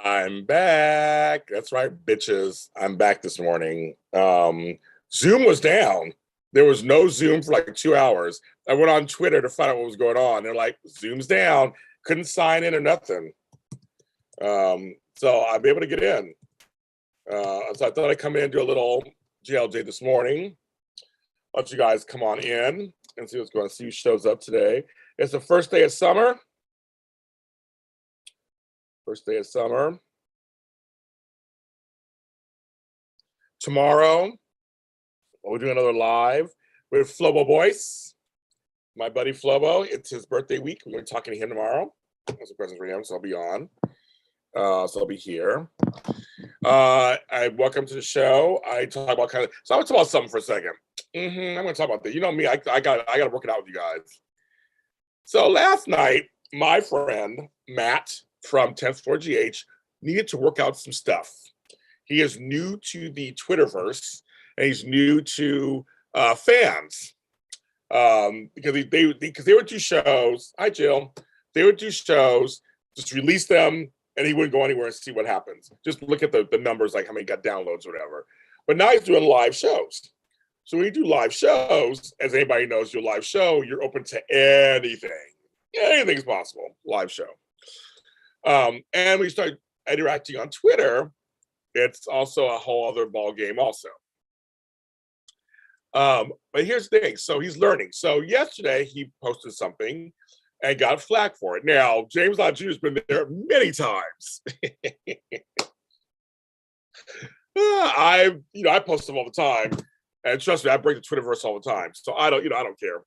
I'm back. That's right, bitches. I'm back this morning. Zoom was down. There was no Zoom for like 2 hours. I went on Twitter to find out what was going on. They're like, Zoom's down. Couldn't sign in or nothing. So I'll be able to get in. So I thought I'd come in and do a little JLJ this morning. Let you guys come on in and see what's going on. See who shows up today. It's the first day of summer. First day of summer. Tomorrow, we'll do another live with Flobo Boyce, my buddy Flobo. It's his birthday week. We're going to be talking to him tomorrow. That's a present for him, so I'll be on. So I'll be here. I welcome to the show. I talk about so I'm going to talk about something for a second. I'm going to talk about this. You know me, I got to work it out with you guys. So last night, my friend Matt from 10th Floor GH needed to work out some stuff. He is new to the Twitterverse, and he's new to fans because they would do shows. Hi, Jill. They would do shows, just release them, and he wouldn't go anywhere and see what happens. Just look at the numbers, like how many got downloads or whatever. But now he's doing live shows. So when you do live shows, as anybody knows, your live show, you're open to anything. Anything's possible, live show. And we start interacting on Twitter. It's also a whole other ball game also. But here's the thing. So he's learning. So yesterday he posted something and got flack for it. Now, James Lott Jr. has been there many times. I post them all the time. And trust me, I break the Twitterverse all the time. So I don't care.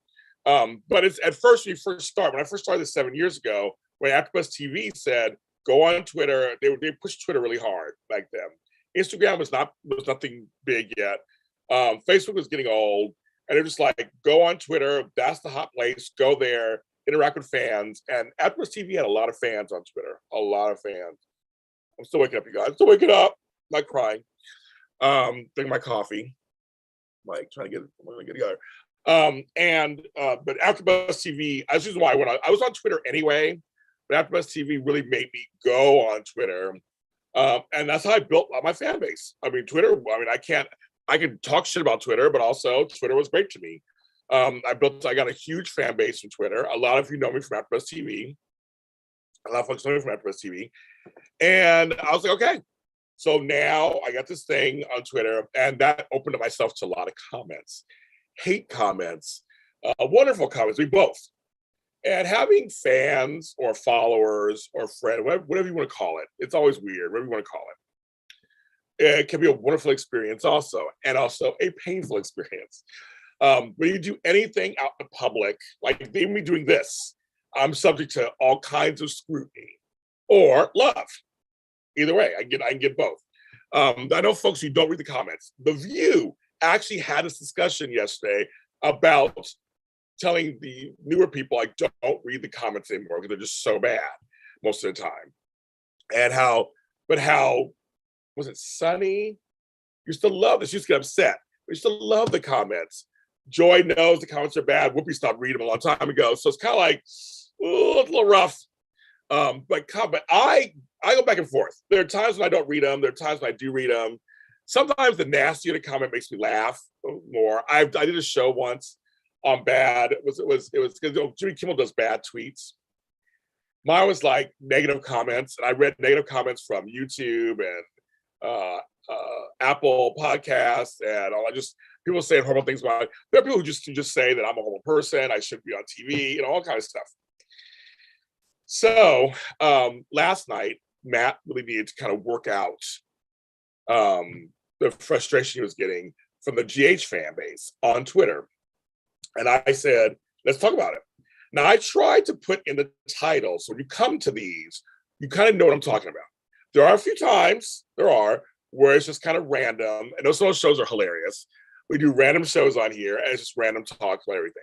But it's at first, when I first started this 7 years ago, when AfterBuzz TV said, go on Twitter, they pushed Twitter really hard back then. Instagram was nothing big yet. Facebook was getting old, and they're just like, go on Twitter. That's the hot place. Go there, interact with fans. And AfterBuzz TV had a lot of fans on Twitter. A lot of fans. I'm still waking up, you guys. Still waking up. I'm not crying. Drinking my coffee. Like trying to get it together. But AfterBuzz TV, that's the reason why I was on Twitter anyway. But AfterBuzz TV really made me go on Twitter. And that's how I built my fan base. I mean, Twitter, I could talk shit about Twitter, but also Twitter was great to me. I got a huge fan base from Twitter. A lot of you know me from AfterBuzz TV. A lot of folks know me from AfterBuzz TV. And I was like, okay. So now I got this thing on Twitter, and that opened up myself to a lot of comments. Hate comments, wonderful comments, we both. And having fans or followers or friends, whatever you want to call it, it's always weird, whatever you want to call it. It can be a wonderful experience also, and also a painful experience. When you do anything out in public, like even me doing this, I'm subject to all kinds of scrutiny or love. Either way, I can get both. I know folks who don't read the comments. The View actually had this discussion yesterday about telling the newer people, like, don't read the comments anymore because they're just so bad most of the time. And how was it Sunny? Used to love this. She used to get upset. We used to love the comments. Joy knows the comments are bad. Whoopi stopped reading them a long time ago. So it's kind of like, oh, it's a little rough. But I go back and forth. There are times when I don't read them. There are times when I do read them. Sometimes the nasty of the comment makes me laugh more. I did a show once on bad. It was because Jimmy Kimmel does bad tweets. Mine was like negative comments, and I read negative comments from YouTube and Apple Podcasts and all. People saying horrible things about it. There are people who just say that I'm a horrible person. I shouldn't be on TV. All kinds of stuff. So last night, Matt really needed to kind of work out the frustration he was getting from the GH fan base on Twitter. And I said, let's talk about it. Now, I tried to put in the title, so when you come to these, you kind of know what I'm talking about. There are a few times, where it's just kind of random, and those shows are hilarious. We do random shows on here, and it's just random talks about everything.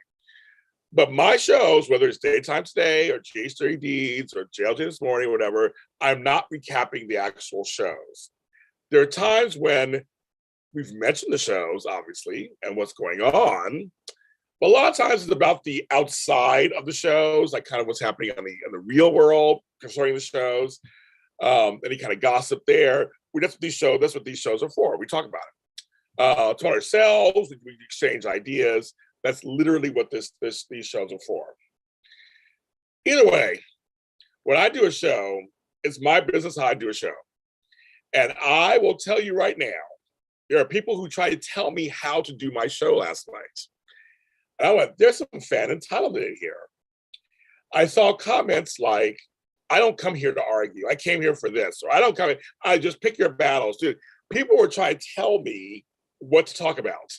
But my shows, whether it's Daytime Today or GH30 Deeds or JLJ This Morning or whatever, I'm not recapping the actual shows. There are times when we've mentioned the shows, obviously, and what's going on. But a lot of times it's about the outside of the shows, like kind of what's happening in the real world concerning the shows. any kind of gossip there. That's what these shows are for. We talk about it. To ourselves, we exchange ideas. That's literally what these shows are for. Either way, when I do a show, it's my business how I do a show. And I will tell you right now, there are people who try to tell me how to do my show last night. And I went, there's some fan entitlement in here. I saw comments like, I don't come here to argue. I came here for this. Or I don't come here, I just pick your battles. Dude, people were trying to tell me what to talk about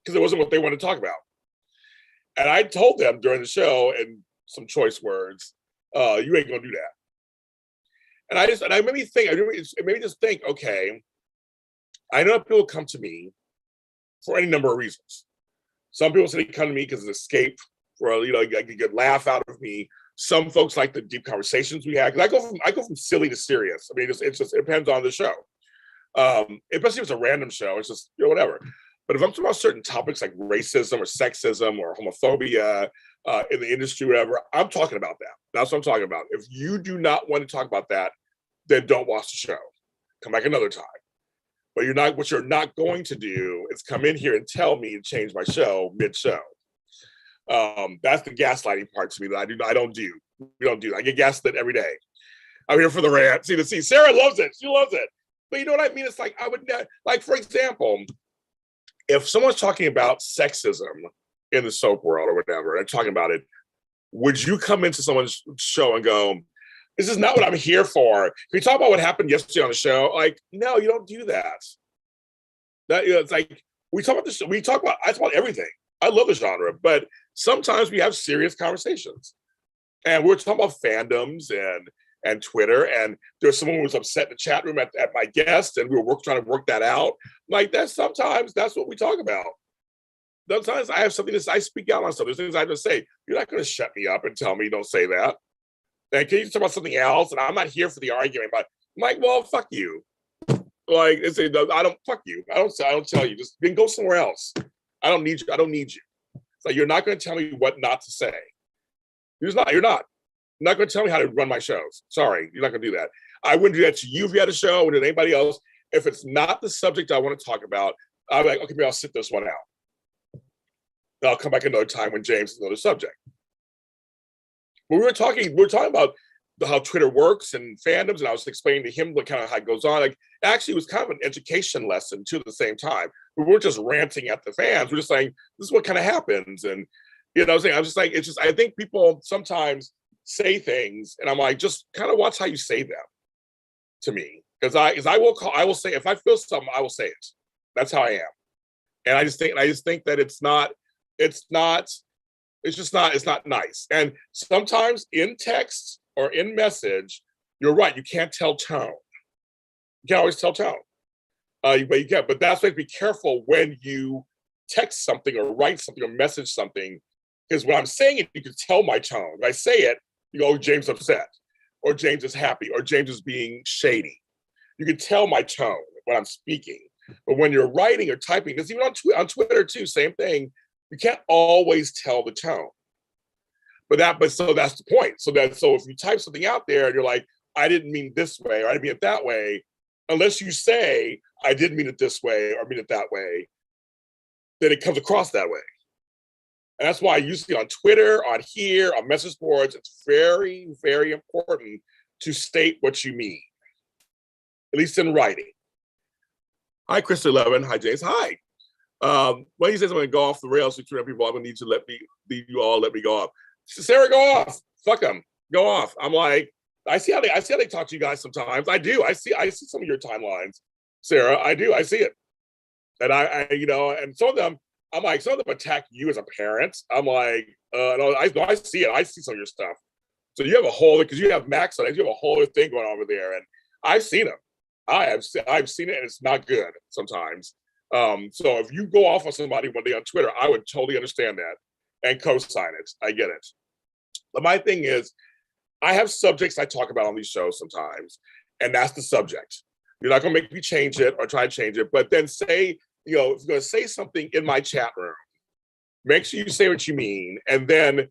because it wasn't what they wanted to talk about. And I told them during the show in some choice words, you ain't gonna do that. And it made me just think, okay, I know people come to me for any number of reasons. Some people say they come to me because of escape, for you get laugh out of me. Some folks like the deep conversations we have. Because I go from silly to serious. I mean, it depends on the show. Especially if it's a random show, it's just whatever. But if I'm talking about certain topics like racism or sexism or homophobia in the industry, whatever, I'm talking about that. That's what I'm talking about. If you do not want to talk about that, then don't watch the show. Come back another time. But what you're not going to do is come in here and tell me to change my show mid-show. That's the gaslighting part to me that I don't do. We don't do that. I get gaslit every day. I'm here for the rant. See, Sarah loves it. She loves it. But you know what I mean? It's like, I would like, for example, if someone's talking about sexism in the soap world or whatever, and talking about it, would you come into someone's show and go, this is not what I'm here for? Can we talk about what happened yesterday on the show? Like, no, you don't do that. It's like, I talk about everything. I love the genre, but sometimes we have serious conversations. And we're talking about fandoms and Twitter, and there's someone who was upset in the chat room at my guest, and we were trying to work that out. Like sometimes that's what we talk about. Sometimes I have something I speak out on stuff. There's things I have to say. You're not going to shut me up and tell me don't say that. And can you talk about something else? And I'm not here for the argument, but I'm like, well, fuck you. Like, I don't fuck you. I don't tell you. Just then go somewhere else. I don't need you. I don't need you. It's like, you're not going to tell me what not to say. You're not. You're not going to tell me how to run my shows. Sorry, you're not going to do that. I wouldn't do that to you if you had a show, or to anybody else. If it's not the subject I want to talk about, I'm like, okay, maybe I'll sit this one out. I'll come back another time when James is another subject. But we were talking about how Twitter works and fandoms, and I was explaining to him what kind of how it goes on. Like, actually, it was kind of an education lesson too at the same time. We weren't just ranting at the fans. We're just saying, this is what kind of happens. And, I was like, I think people sometimes say things, and I'm like, just kind of watch how you say them to me. Because I will say, if I feel something, I will say it. That's how I am. And I just think that it's not nice. And sometimes in text or in message, you're right, you can't tell tone. You can't always tell tone. But you can. But that's why be careful when you text something or write something or message something, because when I'm saying it, you can tell my tone. When I say it, you go, oh, James upset, or James is happy, or James is being shady. You can tell my tone when I'm speaking. But when you're writing or typing, because even on Twitter too, same thing. You can't always tell the tone. But so that's the point. So if you type something out there and you're like, I didn't mean this way, or I didn't mean it that way, unless you say, I didn't mean it this way or mean it that way, then it comes across that way. And that's why usually on Twitter, on here, on message boards, it's very, very important to state what you mean, at least in writing. Hi, Chris 11. Hi, James. Hi. When he says I'm going to go off the rails with 300 people, I'm going to need to let me go off. Sarah, go off. Fuck them. Go off. I'm like, I see how they talk to you guys sometimes. I do. I see some of your timelines, Sarah. I do. I see it. And I and some of them, I'm like, some of them attack you as a parent. I'm like, no, I see it. I see some of your stuff. So you have a whole, because you have Max on it, you have a whole other thing going on over there. And I've seen them. I've seen it, and it's not good sometimes. So if you go off on somebody one day on Twitter, I would totally understand that and co-sign it. I get it. But my thing is, I have subjects I talk about on these shows sometimes, and that's the subject. You're not going to make me change it or try to change it, but then say, if you're going to say something in my chat room, make sure you say what you mean, and then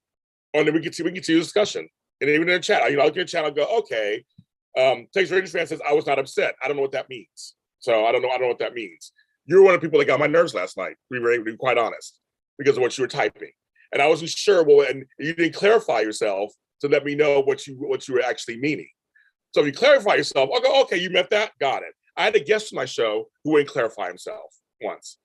we can see the discussion. And even in the chat, I'll get a chat, I'll go, okay, Takes Rangers fan says, I was not upset. I don't know what that means. So I don't know what that means. You were one of the people that got my nerves last night, to be quite honest, because of what you were typing. And I wasn't sure, well, and you didn't clarify yourself to let me know what you were actually meaning. So if you clarify yourself, I'll go, okay, you meant that? Got it. I had a guest on my show who wouldn't clarify himself once.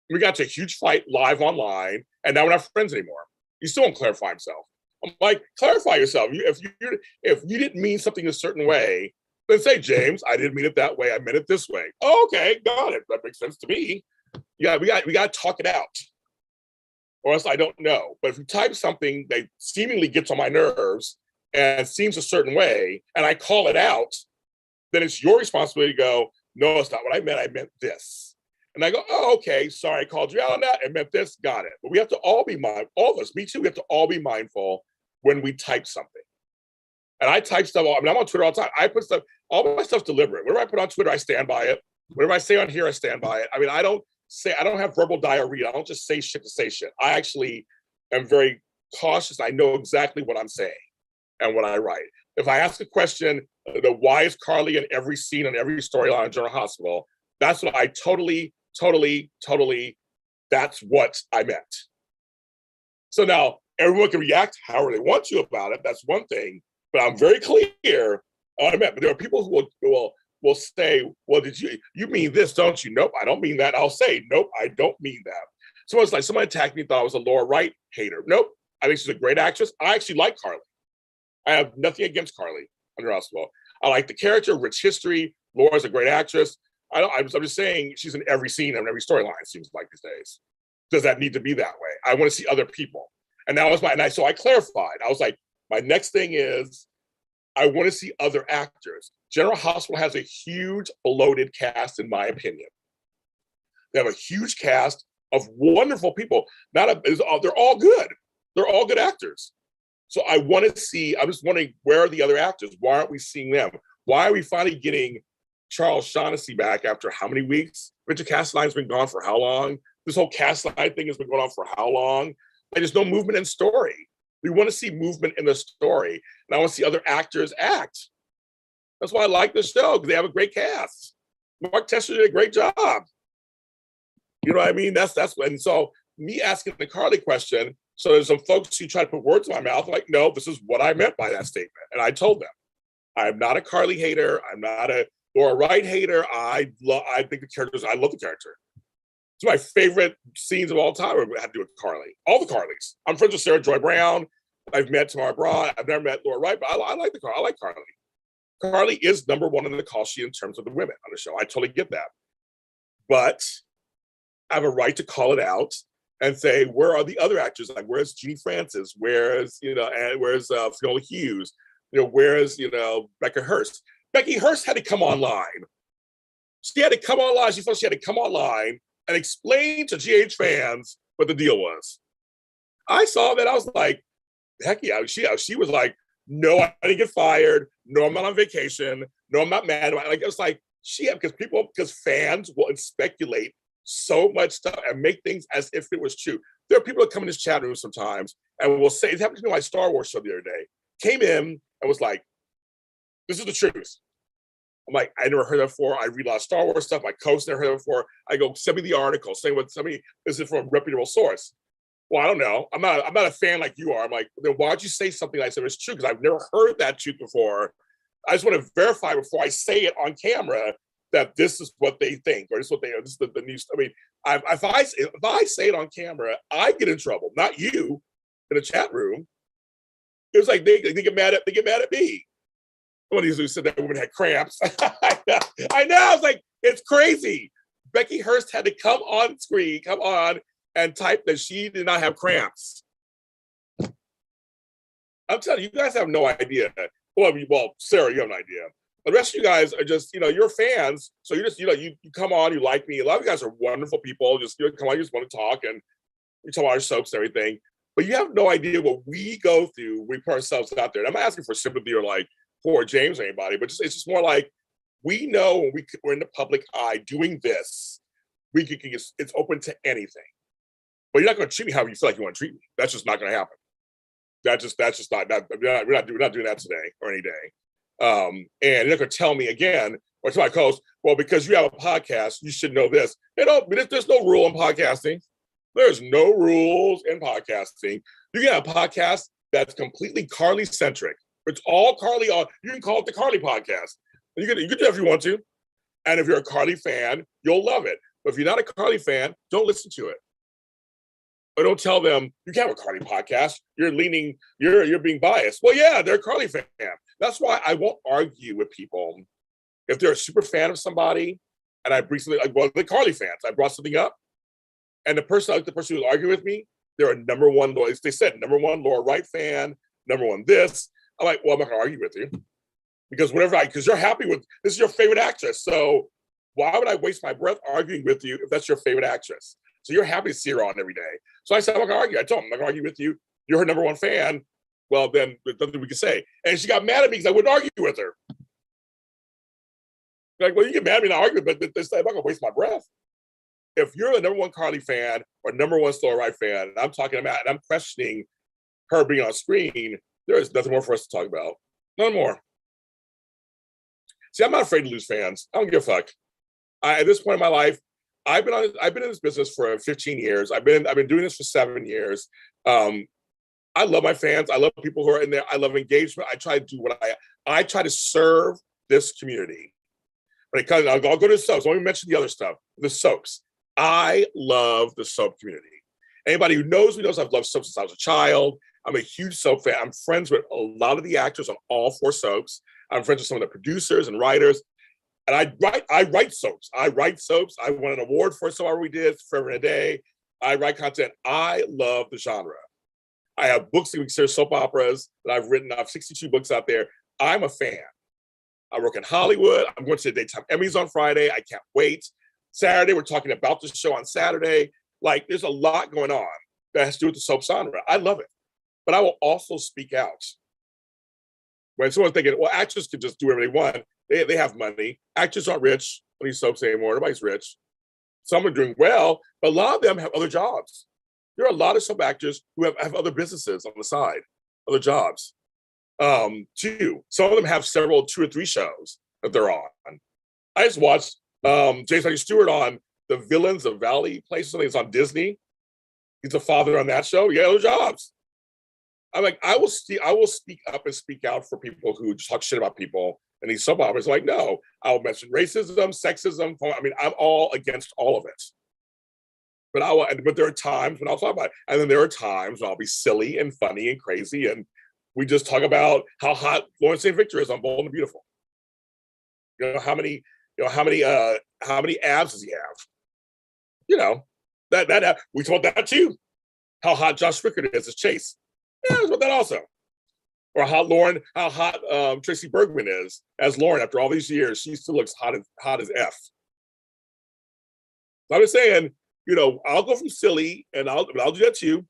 We got to a huge fight live online, and now we're not friends anymore. He still won't clarify himself. I'm like, clarify yourself. If you didn't mean something a certain way, then say, James, I didn't mean it that way. I meant it this way. Oh, okay, got it. That makes sense to me. Yeah, we got to talk it out, or else I don't know. But if you type something that seemingly gets on my nerves and seems a certain way, and I call it out, then it's your responsibility to go, no, it's not what I meant. I meant this. And I go, oh, okay, sorry, I called you out on that. I meant this, got it. But we have to all be mindful, all of us, me too, we have to all be mindful when we type something. And I type stuff, I'm on Twitter all the time. I put stuff, all my stuff's deliberate. Whatever I put on Twitter, I stand by it. Whatever I say on here, I stand by it. I mean, I don't have verbal diarrhea. I don't just say shit to say shit. I actually am very cautious. I know exactly what I'm saying and what I write. If I ask a question, why is Carly in every scene and every storyline in General Hospital? That's what I totally, that's what I meant. So now everyone can react however they want to about it. That's one thing. But I'm very clear on what I meant. But there are people who will say, well, did you mean this, don't you? Nope, I don't mean that. I'll say, nope, I don't mean that. So it's like someone attacked me, thought I was a Laura Wright hater. Nope, I think she's a great actress. I actually like Carly. I have nothing against Carly under Hospital. I like the character, rich history. Laura's a great actress. I'm just saying she's in every scene and every storyline, it seems like these days. Does that need to be that way? I want to see other people. And that was so I clarified. I was like, my next thing is I want to see other actors. General Hospital has a huge bloated cast, in my opinion. They have a huge cast of wonderful people. They're all good. They're all good actors. So I want to see, I'm just wondering, where are the other actors? Why aren't we seeing them? Why are we finally getting Charles Shaughnessy back after how many weeks? Richard Castline's been gone for how long? This whole Castline thing has been going on for how long? And there's no movement in story. We want to see movement in the story. And I want to see other actors act. That's why I like the show, because they have a great cast. Mark Tester did a great job. You know what I mean? That's and so me asking the Carly question, so there's some folks who try to put words in my mouth, like, no, this is what I meant by that statement. And I told them, I'm not a Carly hater. I'm not a Laura Wright hater. I think the characters, I love the character. It's my favorite scenes of all time had to do with Carly. All the Carlys. I'm friends with Sarah Joy Brown. I've met Tamara Broad. I've never met Laura Wright, but I like I like Carly. Carly is number one in the call sheet in terms of the women on the show. I totally get that. But I have a right to call it out and say, where are the other actors? Like, where's Jeannie Francis? Where's, and where's Fiona Hughes? Where's, Becca Hurst? Becky Hurst had to come online. She had to come online. She felt she had to come online and explain to GH fans what the deal was. I saw that. I was like, heck yeah. She was like, no, I didn't get fired. No, I'm not on vacation. No, I'm not mad. Like, it was like, because fans will speculate so much stuff and make things as if it was true. There are people that come in this chat room sometimes and will say, it happened to me on my Star Wars show the other day, came in and was like, this is the truth. I'm like, I never heard that before. I read a lot of Star Wars stuff. My co-host never heard that before. I go, send me the article. Say what somebody is it from a reputable source. Well, I don't know. I'm not a fan like you are. I'm like, then why'd you say something like that? It's true, because I've never heard that truth before. I just want to verify before I say it on camera that this is what they think, or this is what this is the news. I mean, if I say it on camera, I get in trouble, not you in the chat room. It was like they get mad at me. One of these who said that woman had cramps. I know. I was like, it's crazy. Becky Hurst had to come on and type that she did not have cramps. I'm telling you, you guys have no idea. Well, Sarah, you have no idea. The rest of you guys are just, you're fans. So you just, you come on, you like me. A lot of you guys are wonderful people. Just, come on, you just want to talk and we talk about our soaps and everything. But you have no idea what we go through. We put ourselves out there. And I'm not asking for sympathy or like poor James or anybody, but it's just more like, we know when we're in the public eye doing this, it's open to anything. But you're not going to treat me however you feel like you want to treat me. That's just not going to happen. That's just not. We're not doing that today or any day. And they're not going to tell me again, or to my co-host, well, because you have a podcast, you should know this. There's no rule in podcasting. There's no rules in podcasting. You can have a podcast that's completely Carly centric. It's all Carly on. You can call it the Carly podcast. You can do it if you want to. And if you're a Carly fan, you'll love it. But if you're not a Carly fan, don't listen to it. Or don't tell them you can't have a Carly podcast. You're being biased. Well, yeah, they're a Carly fan. That's why I won't argue with people. If they're a super fan of somebody, and I briefly, the Carly fans, I brought something up, and the person who was arguing with me, they're a number one, they said number one Laura Wright fan, number one this. I'm like, well, I'm not gonna argue with you. Because because you're happy with, this is your favorite actress. So why would I waste my breath arguing with you if that's your favorite actress? So you're happy to see her on every day. So I said, I'm not gonna argue. I told him, I'm not gonna argue with you. You're her number one fan. Well, then there's nothing we can say. And she got mad at me because I wouldn't argue with her. Like, well, you get mad at me and I argue, but I'm not gonna waste my breath. If you're the number one Carly fan or number one Laura Wright fan, and I'm talking about, and I'm questioning her being on screen, there is nothing more for us to talk about. None more. See, I'm not afraid to lose fans. I don't give a fuck. At this point in my life, I've been in this business for 15 years. I've been doing this for 7 years. I love my fans. I love people who are in there. I love engagement. I try to do I try to serve this community. But I'll go to the soaps. I won't even mention the other stuff. The soaps. I love the soap community. Anybody who knows me knows I've loved soaps since I was a child. I'm a huge soap fan. I'm friends with a lot of the actors on all 4 soaps. I'm friends with some of the producers and writers. And I write soaps. I write soaps. I won an award for a soap we did, Forever and a Day. I write content. I love the genre. I have books that we consider soap operas that I've written. I have 62 books out there. I'm a fan. I work in Hollywood. I'm going to the Daytime Emmys on Friday. I can't wait. Saturday, we're talking about the show on Saturday. Like, there's a lot going on that has to do with the soap genre. I love it. But I will also speak out. When someone's thinking, well, actors can just do whatever they want. They have money. Actors aren't rich on these soaps anymore. Nobody's rich. Some are doing well, but a lot of them have other jobs. There are a lot of soap actors who have other businesses on the side, other jobs. Too. Some of them have 2 or 3 shows that they're on. I just watched James Michael Stewart on The Villains of Valley Place. Something that's on Disney. He's a father on that show. Yeah, other jobs. I'm like, I will speak up and speak out for people who talk shit about people. And these soap operas are like, no, I'll mention racism, sexism. I mean, I'm all against all of it. But there are times when I'll talk about it. And then there are times when I'll be silly and funny and crazy. And we just talk about how hot Lawrence St. Victor is on Bold and Beautiful. You know, how many abs does he have? You know, that we talk about that too. How hot Josh Rickard is as Chase. Yeah, it's about that also. Or how hot Tracy Bergman is as Lauren after all these years. She still looks hot as F. So I'm just saying, you know, I'll go from silly and I'll do that too.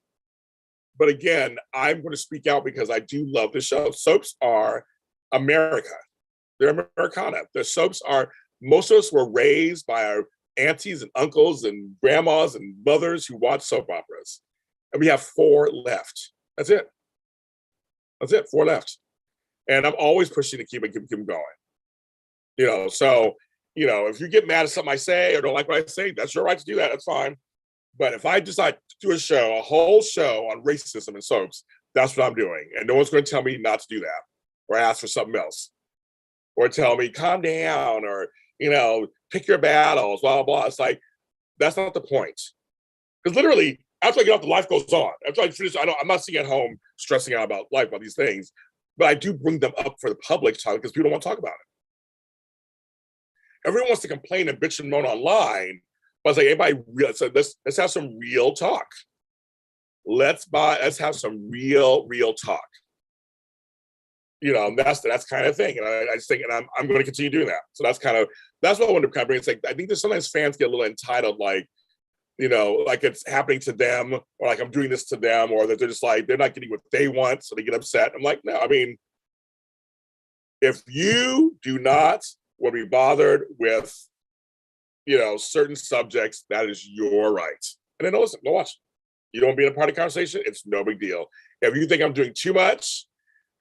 But again, I'm going to speak out because I do love the show. Soaps are America. They're Americana. The soaps are, most of us were raised by our aunties and uncles and grandmas and mothers who watch soap operas. And we have 4 left. That's it. 4 left. And I'm always pushing to keep them going. You know, so, you know, if you get mad at something I say or don't like what I say, that's your right to do that. That's fine. But if I decide to do a whole show on racism and soaps, that's what I'm doing. And no one's going to tell me not to do that or ask for something else or tell me, calm down or, you know, pick your battles, blah, blah, blah. It's like, that's not the point. Because literally, after I get off, the life goes on. After I finish, I'm not sitting at home stressing out about life, about these things, but I do bring them up for the public to talk because people don't want to talk about it. Everyone wants to complain and bitch and moan online. But it's like, anybody real? So let's have some real talk. Let's have some real talk. You know, that's kind of thing. And I just think, and I'm going to continue doing that. So that's what I want to kind of bring. It's like, I think that sometimes fans get a little entitled, like, you know, like it's happening to them, or like I'm doing this to them, or that they're just like, they're not getting what they want, so they get upset. I'm like, no, I mean, if you do not want to be bothered with, you know, certain subjects, that is your right. And then listen, watch. You don't want to be in a part of the conversation, it's no big deal. If you think I'm doing too much,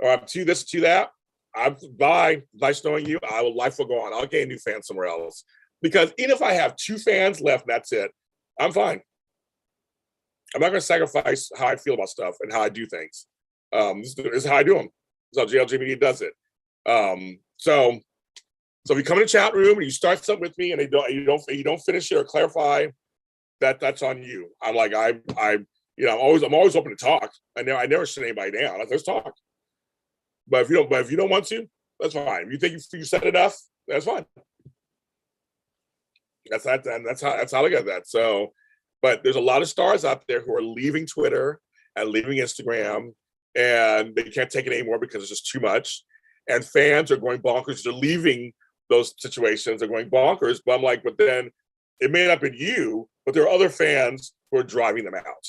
or I'm too this, too that, I'm bye. Nice knowing you. Life will go on. I'll gain new fans somewhere else. Because even if I have 2 fans left and that's it, I'm fine. I'm not going to sacrifice how I feel about stuff and how I do things. This is how I do them. This is how JLJ Media does it. So if you come in the chat room and you start something with me and you don't finish it or clarify, that's on you. I'm like I'm always open to talk. I never shut anybody down. Let's talk. But if you don't want to, that's fine. If you think you said enough, that's fine. That's how I look at that. So, but there's a lot of stars out there who are leaving Twitter and leaving Instagram, and they can't take it anymore because it's just too much. And fans are going bonkers. They're leaving those situations. They're going bonkers. But I'm like, but then it may not have been you, but there are other fans who are driving them out.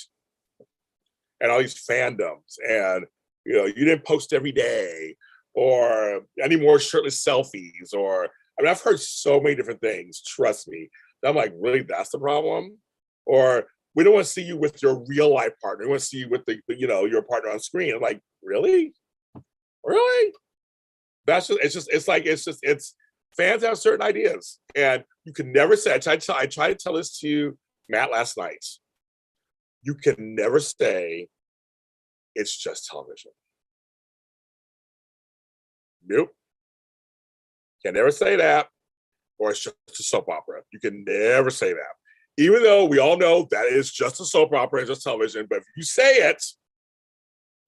And all these fandoms, and you didn't post every day, or any more shirtless selfies, or I've heard so many different things. Trust me. I'm like, really, that's the problem? Or we don't want to see you with your real life partner. We want to see you with your partner on screen. I'm like, really? It's fans have certain ideas, and you can never say. I tried to tell this to Matt last night. You can never say it's just television. Nope. Can never say that, or it's just a soap opera. You can never say that. Even though we all know that is just a soap opera, it's just television, but if you say it,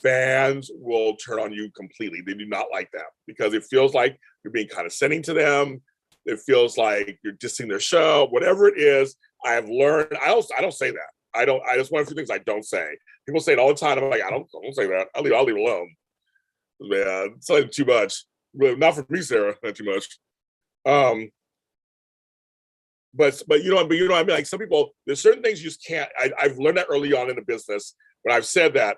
fans will turn on you completely. They do not like that because it feels like you're being condescending to them. It feels like you're dissing their show. Whatever it is, I have learned. I don't say that. That's one of the things I don't say. People say it all the time. I'm like, I don't say that. I'll leave it alone. Man, it's like too much. Not for me, Sarah. Not too much. But you know what I mean? Like some people, there's certain things you just can't. I've learned that early on in the business when I've said that.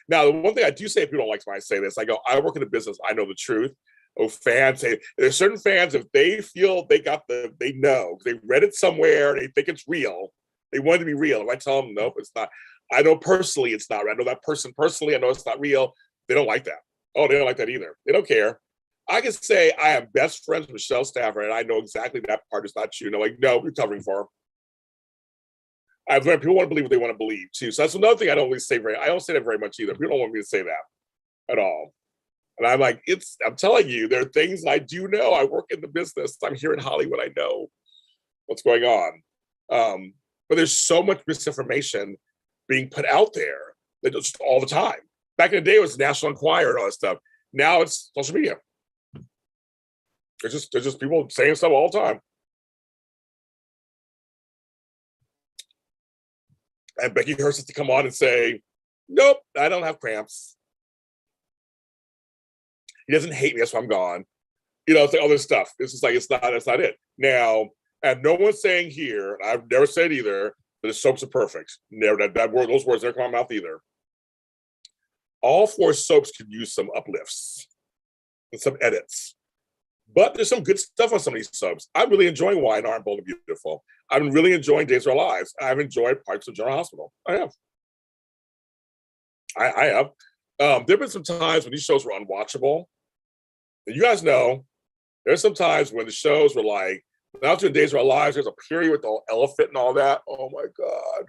Now, the one thing I do say, if people don't like when I say this, I go, I work in the business. I know the truth. Oh, fans say there's certain fans, if they feel they know, they read it somewhere, they think it's real. They want it to be real. If I tell them, nope, it's not. I know personally it's not. I know that person personally. I know it's not real. They don't like that. Oh, they don't like that either. They don't care. I can say I am best friends with Michelle Stafford, and I know exactly that part is not true. And they're like, no, we're covering for her. I've learned people want to believe what they want to believe too. So that's another thing I don't really say I don't say that very much either. People don't want me to say that at all. And I'm like, I'm telling you, there are things I do know. I work in the business. I'm here in Hollywood. I know what's going on. But there's so much misinformation being put out there that just all the time. Back in the day, it was National Enquirer and all that stuff. Now it's social media. There's just people saying stuff all the time. And Becky Hurst has to come on and say, nope, I don't have cramps. He doesn't hate me, that's why I'm gone. It's like other stuff. It's just like, that's not it. Now, and no one's saying here, I've never said either, that the soaps are perfect. Never, those words never come out of my mouth either. All 4 soaps could use some uplifts and some edits. But there's some good stuff on some of these soaps. I'm really enjoying Why and Aren't Bold and Beautiful. I've been really enjoying Days of Our Lives. I've enjoyed parts of General Hospital. I have. I have. There have been some times when these shows were unwatchable. And you guys know, there's some times when the shows were like, now to Days of Our Lives, there's a period with the elephant and all that. Oh my God.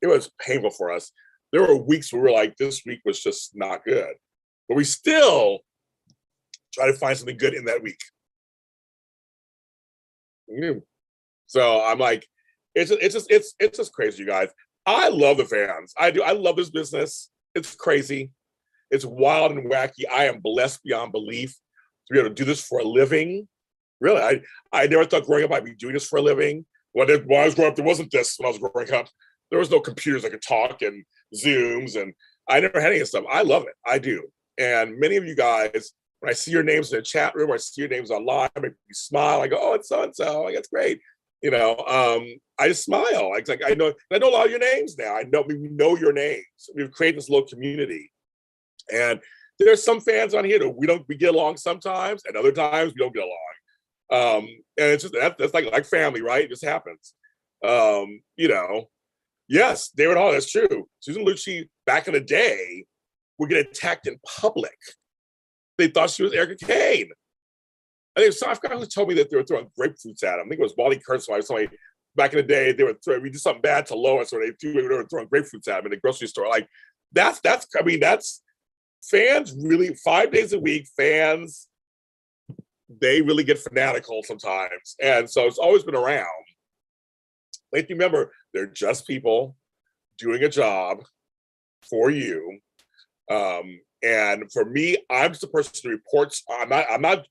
It was painful for us. There were weeks where we were like, this week was just not good. But we still try to find something good in that week. So I'm like, it's just crazy, you guys. I love the fans. I do. I love this business. It's crazy. It's wild and wacky. I am blessed beyond belief to be able to do this for a living. Really, I never thought growing up I'd be doing this for a living. When I was growing up, there wasn't this when I was growing up. There was no computers that could talk and Zooms, and I never had any of stuff. I love it. I do. And many of you guys, when I see your names in the chat room or I see your names online, I make you smile. I go, oh, it's so-and-so. Like, that's great. I just smile. Like I know a lot of your names now. We know your names. We've created this little community. And there's some fans on here that we get along sometimes, and other times we don't get along. And it's just that's like family, right? It just happens. Yes, David Hall, that's true. Susan Lucci back in the day would get attacked in public. they thought she was Erica Kane. I think I forgot who told me that they were throwing grapefruits at him. I think it was Wally Kurtz. Somebody back in the day, we did something bad to Lois, or they were throwing grapefruits at him in the grocery store. Like that's fans really 5 days a week. Fans, they really get fanatical sometimes, and so it's always been around. Like, you remember, they're just people doing a job for you. And for me, I'm just the person who reports. I'm not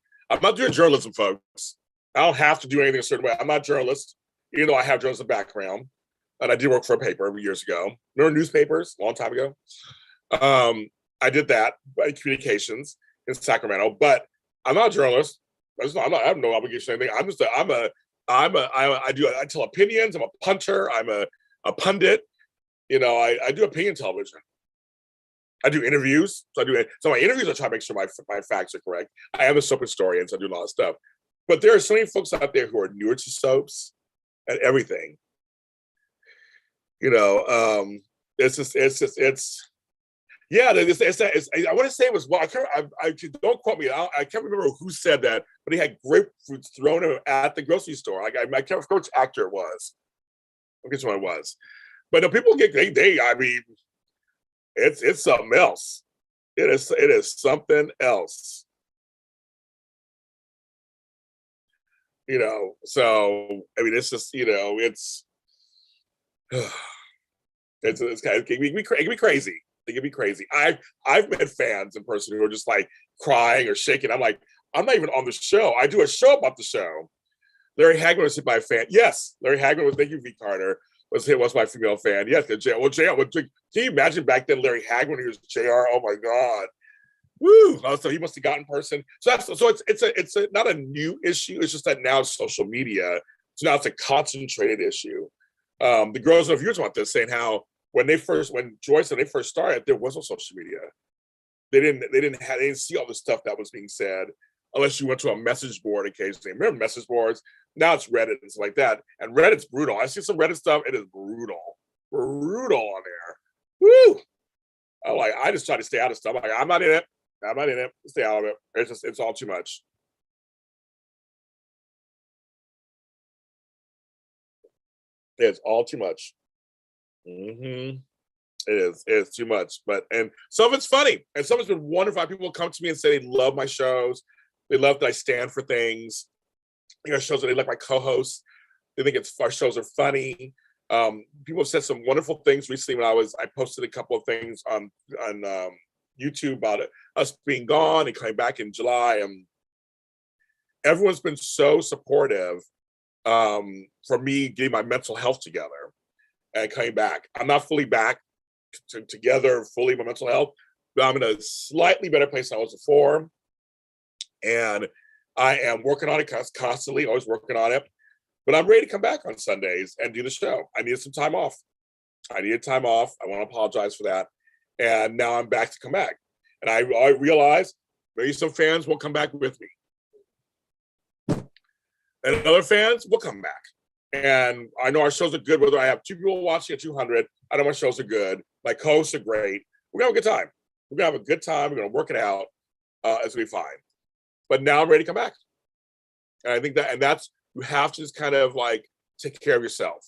doing journalism, folks. I don't have to do anything a certain way. I'm not a journalist, even though I have journalism background, and I did work for a paper years ago. Remember newspapers a long time ago? I did that by communications in Sacramento, but I'm not a journalist. I have no obligation to anything. I tell opinions. I'm a punter. I'm a pundit. I do opinion television. I do interviews. So my interviews, I try to make sure my facts are correct. I am a soap historian, so I do a lot of stuff. But there are so many folks out there who are newer to soaps and everything. Yeah, I want to say it was, well, I don't quote me. I can't remember who said that, but he had grapefruits thrown at the grocery store. I can't remember which actor it was. I guess what it was. But the people it's something else. It is something else. So it's just, it can be crazy. It can be crazy. I've met fans in person who are just like crying or shaking. I'm like, I'm not even on the show. I do a show about the show. Larry Hagman was hit by a fan. Yes, Larry Hagman was, thank you, V. Carter, was my female fan. Yes, JR. Can you imagine back then Larry Hagman, he was JR? Oh my God. Woo! Oh, so he must have gotten person. So it's not a new issue. It's just that now it's social media. So now it's a concentrated issue. The girls and viewers want this, saying how when Joyce and they first started, there was no social media. They didn't see all the stuff that was being said unless you went to a message board occasionally. Remember message boards? Now it's Reddit and stuff like that. And Reddit's brutal. I see some Reddit stuff. It is brutal on there. Woo! I just try to stay out of stuff. I'm not in it. Stay out of it. It's all too much. It's all too much. Mm-hmm. It's too much. And some of it's funny, and some of it's been wonderful. People come to me and say they love my shows. They love that I stand for things. Shows that they like my co-hosts. They think our shows are funny. People have said some wonderful things recently. I posted a couple of things on YouTube about us being gone and coming back in July. Everyone's been so supportive for me getting my mental health together and coming back. I'm not fully back together fully my mental health, but I'm in a slightly better place than I was before. And I am working on it constantly, always working on it. But I'm ready to come back on Sundays and do the show. I needed some time off. I want to apologize for that. And now I'm back to come back. And I realize maybe some fans will come back with me. And other fans will come back. And I know our shows are good, whether I have 2 people watching at 200. I know my shows are good. My co-hosts are great. We're going to have a good time. We're going to have a good time. We're going to work it out. It's going to be fine. But now I'm ready to come back. And I think that's, you have to just kind of like take care of yourself.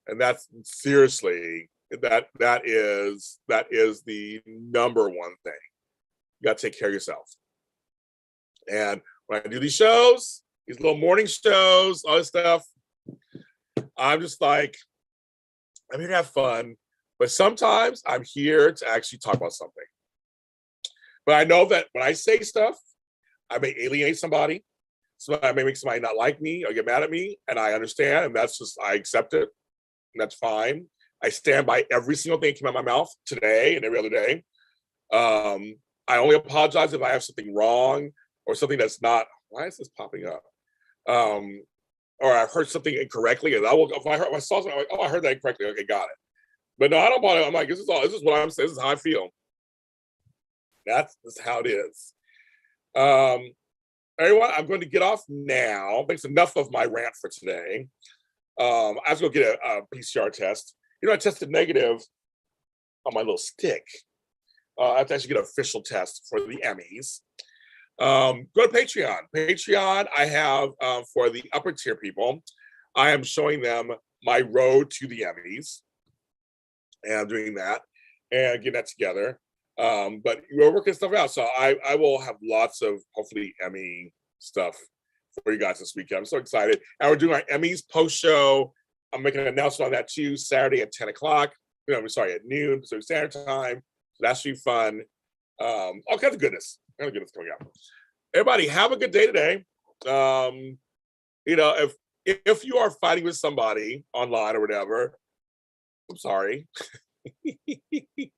And that's seriously, that is the number one thing. You got to take care of yourself. And when I do these shows, these little morning shows, all this stuff, I'm just like, I'm here to have fun. But sometimes I'm here to actually talk about something. But I know that when I say stuff, I may alienate somebody. So I may make somebody not like me or get mad at me. And I understand. And that's just, I accept it. And that's fine. I stand by every single thing that came out of my mouth today and every other day. I only apologize if I have something wrong or something that's not, why is this popping up? Or I've heard something incorrectly. And if I saw something, I'm like, oh, I heard that incorrectly. Okay, got it. But no, I don't bother. I'm like, this is what I'm saying. This is how I feel. That's how it is. Everyone, I'm going to get off now. Thanks enough of my rant for today. I was going to get a PCR test. I tested negative on my little stick. I have to actually get an official test for the Emmys. Go to Patreon. I have for the upper tier people, I am showing them my road to the Emmys, and I'm doing that and getting that together. But we're working stuff out, so I will have lots of hopefully Emmy stuff for you guys this weekend. I'm so excited, and we're doing our Emmys post show. I'm making an announcement on that too, Saturday at 10 o'clock. I'm sorry, at noon Pacific Standard Time. So that should be fun. All kinds of goodness. All kinds of goodness coming up. Everybody, have a good day today. If you are fighting with somebody online or whatever, I'm sorry.